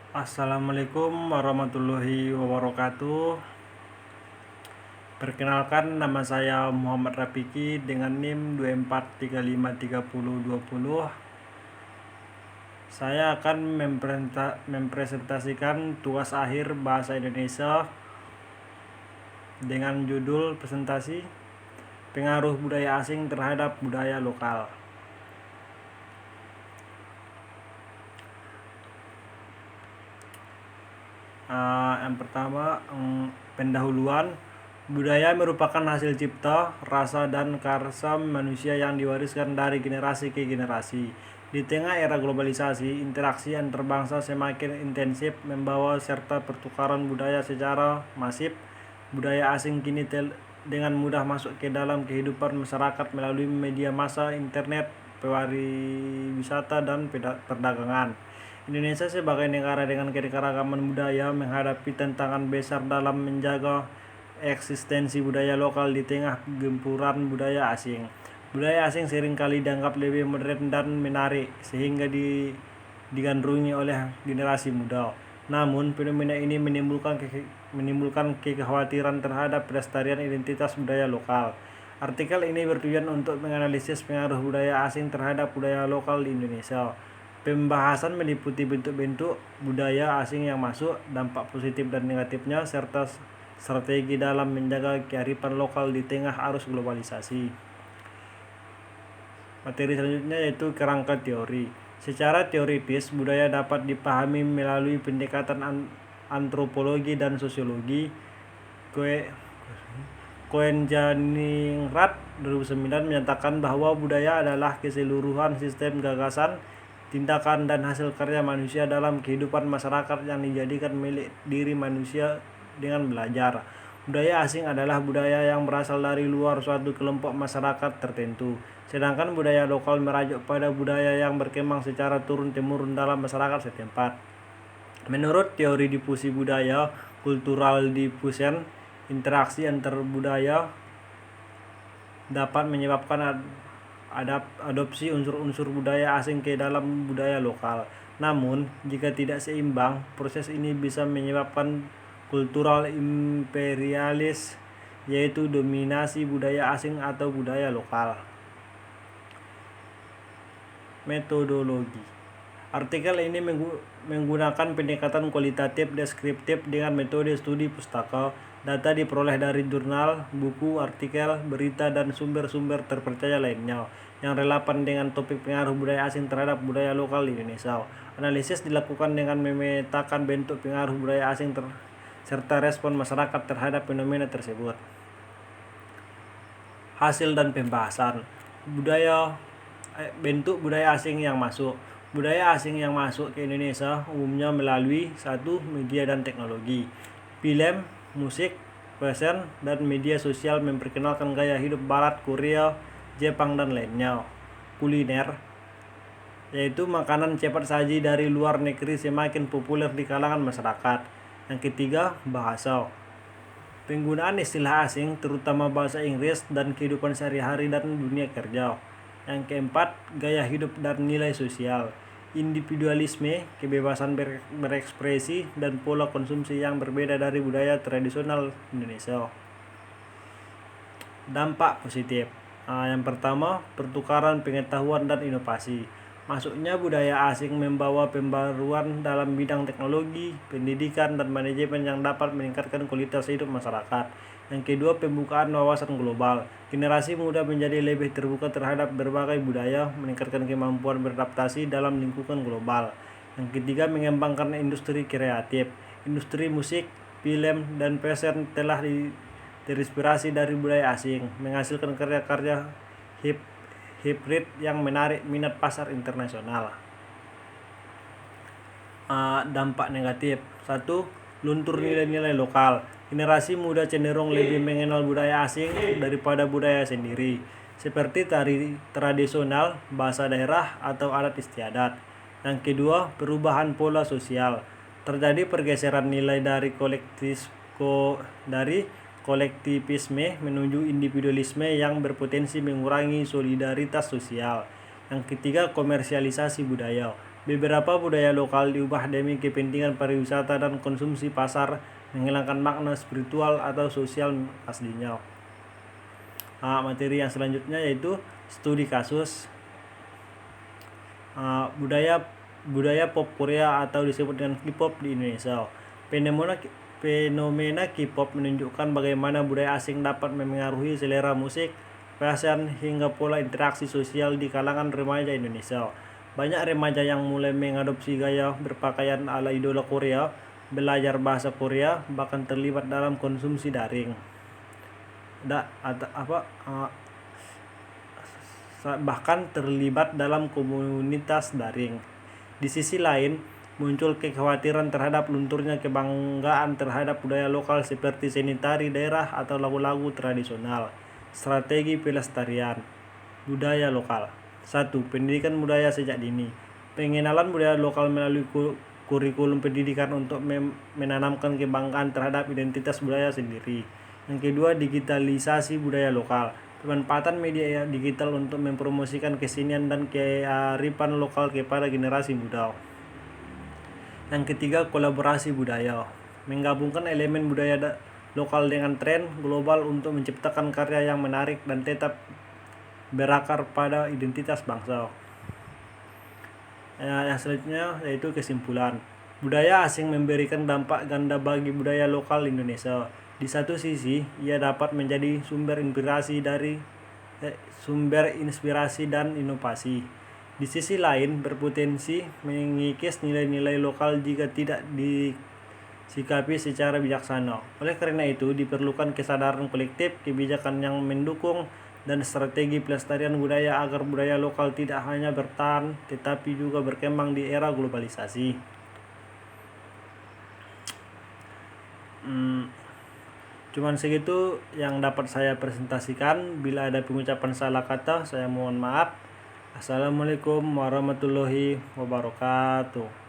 Assalamualaikum warahmatullahi wabarakatuh. Perkenalkan, nama saya Muhammad Rafiki dengan NIM 24353020. Saya akan mempresentasikan tugas akhir bahasa Indonesia dengan judul presentasi pengaruh budaya asing terhadap budaya lokal. Yang pertama, pendahuluan. Budaya merupakan hasil cipta, rasa, dan karsa manusia yang diwariskan dari generasi ke generasi. Di tengah era globalisasi, interaksi antar bangsa semakin intensif membawa serta pertukaran budaya secara masif. Budaya asing kini dengan mudah masuk ke dalam kehidupan masyarakat melalui media massa, internet, pariwisata, dan perdagangan. Indonesia sebagai negara dengan keanekaragaman budaya menghadapi tantangan besar dalam menjaga eksistensi budaya lokal di tengah gempuran budaya asing. Budaya asing seringkali dianggap lebih modern dan menarik sehingga digandrungi oleh generasi muda. Namun, fenomena ini menimbulkan kekhawatiran terhadap pelestarian identitas budaya lokal. Artikel ini bertujuan untuk menganalisis pengaruh budaya asing terhadap budaya lokal di Indonesia. Pembahasan meliputi bentuk-bentuk budaya asing yang masuk, dampak positif dan negatifnya, serta strategi dalam menjaga kearifan lokal di tengah arus globalisasi. Materi selanjutnya yaitu kerangka teori. Secara teoritis, budaya dapat dipahami melalui pendekatan antropologi dan sosiologi. Koenjaningrat 2009 menyatakan bahwa budaya adalah keseluruhan sistem gagasan, tindakan, dan hasil karya manusia dalam kehidupan masyarakat yang dijadikan milik diri manusia dengan belajar. Budaya asing adalah budaya yang berasal dari luar suatu kelompok masyarakat tertentu, sedangkan budaya lokal merujuk pada budaya yang berkembang secara turun-temurun dalam masyarakat setempat. Menurut teori difusi budaya, cultural diffusion, interaksi antar budaya dapat menyebabkan adopsi unsur-unsur budaya asing ke dalam budaya lokal. Namun, jika tidak seimbang, proses ini bisa menyebabkan kultural imperialis, yaitu dominasi budaya asing atau budaya lokal. Metodologi. Artikel ini menggunakan pendekatan kualitatif deskriptif dengan metode studi pustaka. Data diperoleh dari jurnal, buku, artikel, berita, dan sumber-sumber terpercaya lainnya yang relevan dengan topik pengaruh budaya asing terhadap budaya lokal di Indonesia. Analisis dilakukan dengan memetakan bentuk pengaruh budaya asing serta respon masyarakat terhadap fenomena tersebut. Hasil dan pembahasan. Bentuk budaya asing yang masuk. Budaya asing yang masuk ke Indonesia umumnya melalui 1. Media dan teknologi. Film, musik, fashion, dan media sosial memperkenalkan gaya hidup Barat, Korea, Jepang, dan lainnya. Kuliner, yaitu makanan cepat saji dari luar negeri semakin populer di kalangan masyarakat. Yang ketiga, bahasa. Penggunaan istilah asing, terutama bahasa Inggris, dan kehidupan sehari-hari dan dunia kerja. Yang keempat, gaya hidup dan nilai sosial. Individualisme, kebebasan berekspresi, dan pola konsumsi yang berbeda dari budaya tradisional Indonesia. Dampak positif. Yang pertama, pertukaran pengetahuan dan inovasi. Masuknya budaya asing membawa pembaruan dalam bidang teknologi, pendidikan, dan manajemen yang dapat meningkatkan kualitas hidup masyarakat. Yang kedua, pembukaan wawasan global. Generasi muda menjadi lebih terbuka terhadap berbagai budaya, meningkatkan kemampuan beradaptasi dalam lingkungan global. Yang ketiga, mengembangkan industri kreatif. Industri musik, film, dan fashion telah terinspirasi dari budaya asing, menghasilkan karya-karya hibrid yang menarik minat pasar internasional. Dampak negatif. 1. Luntur nilai-nilai lokal. Generasi muda cenderung lebih mengenal budaya asing daripada budaya sendiri, seperti tari tradisional, bahasa daerah, atau adat istiadat. Yang kedua, perubahan pola sosial. Terjadi pergeseran nilai dari kolektivisme menuju individualisme yang berpotensi mengurangi solidaritas sosial. Yang ketiga, komersialisasi budaya. Beberapa budaya lokal diubah demi kepentingan pariwisata dan konsumsi pasar, menghilangkan makna spiritual atau sosial aslinya. Materi yang selanjutnya yaitu studi kasus budaya budaya pop Korea atau disebut dengan K-pop di Indonesia. Fenomena K-pop menunjukkan bagaimana budaya asing dapat memengaruhi selera musik, fashion, hingga pola interaksi sosial di kalangan remaja Indonesia. Banyak remaja yang mulai mengadopsi gaya berpakaian ala idola Korea, belajar bahasa Korea, bahkan terlibat dalam konsumsi daring. Bahkan terlibat dalam komunitas daring. Di sisi lain, muncul kekhawatiran terhadap lunturnya kebanggaan terhadap budaya lokal seperti seni tari daerah atau lagu-lagu tradisional. Strategi pelestarian budaya lokal. 1. Pendidikan budaya sejak dini. Pengenalan budaya lokal melalui kurikulum pendidikan untuk menanamkan kebanggaan terhadap identitas budaya sendiri. Yang kedua, digitalisasi budaya lokal. Pemanfaatan media digital untuk mempromosikan kesenian dan kearifan lokal kepada generasi muda. Yang ketiga, kolaborasi budaya. Menggabungkan elemen budaya lokal dengan tren global untuk menciptakan karya yang menarik dan tetap berakar pada identitas bangsa. Yang selanjutnya yaitu kesimpulan. Budaya asing memberikan dampak ganda bagi budaya lokal Indonesia. Di satu sisi, ia dapat menjadi sumber inspirasi dan inovasi. Di sisi lain, berpotensi mengikis nilai-nilai lokal jika tidak disikapi secara bijaksana. Oleh karena itu, diperlukan kesadaran kolektif, kebijakan yang mendukung, dan strategi pelestarian budaya agar budaya lokal tidak hanya bertahan, tetapi juga berkembang di era globalisasi. Cuman segitu yang dapat saya presentasikan. Bila ada pengucapan salah kata, saya mohon maaf. Assalamualaikum warahmatullahi wabarakatuh.